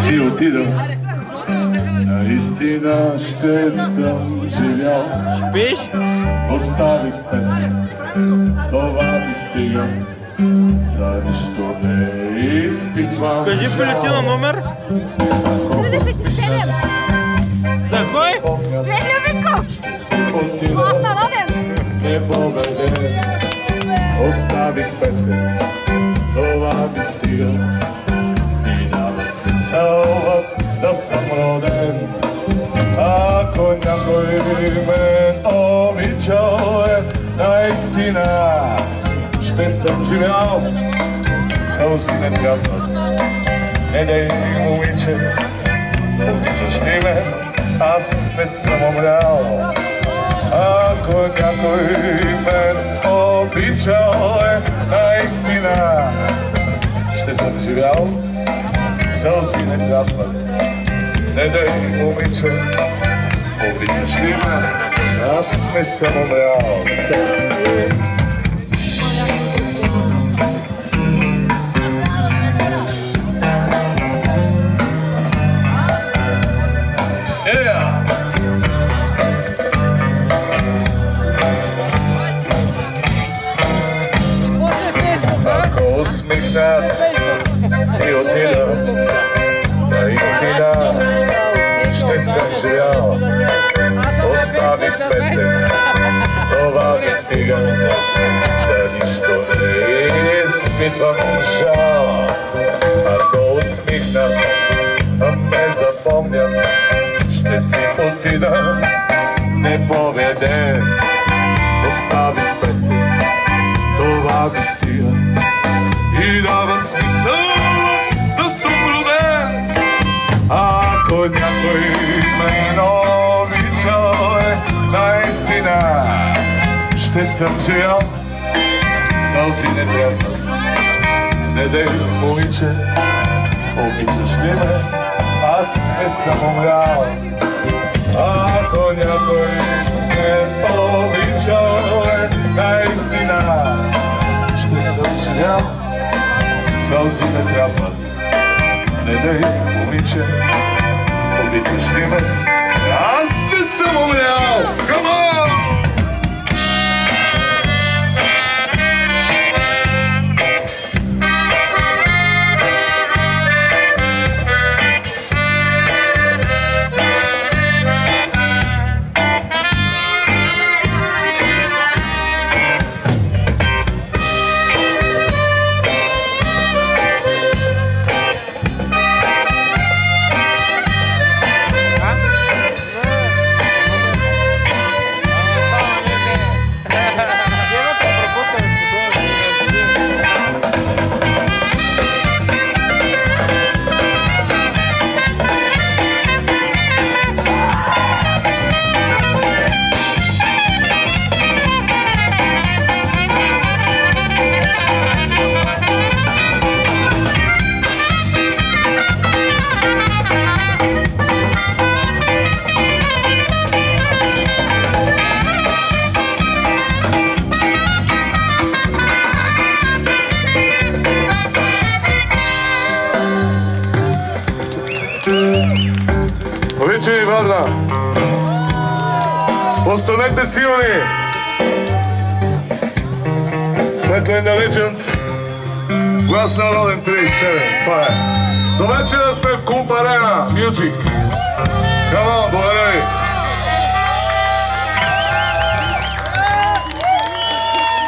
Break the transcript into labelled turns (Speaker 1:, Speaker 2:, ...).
Speaker 1: си отида, наистина ще съм живял. Оставих песен, това ми стига, за нищо не изпитвам.
Speaker 2: Кажи бюлетина номер.
Speaker 3: 37.
Speaker 2: За кой?
Speaker 3: Светли Обидков. Глас на Роден.
Speaker 1: Непобеден, оставих песен, това ми стига. И няма смисъл да съм роден. Ако някой мен обичал, наистина ще съм живял. Сълзи не трябват, не дей, момиче, обичаш ли ме, аз не съм умрял. Ако някой мен обичал, наистина ще съм живял. Сълзи не трябват, не дей, момиче, обичаш ли ме, аз не съм умрял. Ако усмихнат си отида, наистина ще съм живял. Оставих песен, това ми стига, за нищо не изпитвам жал. Ако усмихнат, ме запомнят, ще си отида непобеден. Оставих песен, това ми стига и дава смисъл да съм роден. Ако някой ме обичал, наистина ще съм живял. Сълзи не трябват, не дей, момиче, обичаш ли ме, аз не съм умрял. Ако някой ме обичал, наистина ще съм живял. Сълзи не трябват, не дей, момиче, обичаш ли ме, аз не съм умрял. Come on! Обичай, Варна! Останете силни! Светли Legends, глас на Роден 37, това е. До вечера сме в Клуб Арена Мюзик.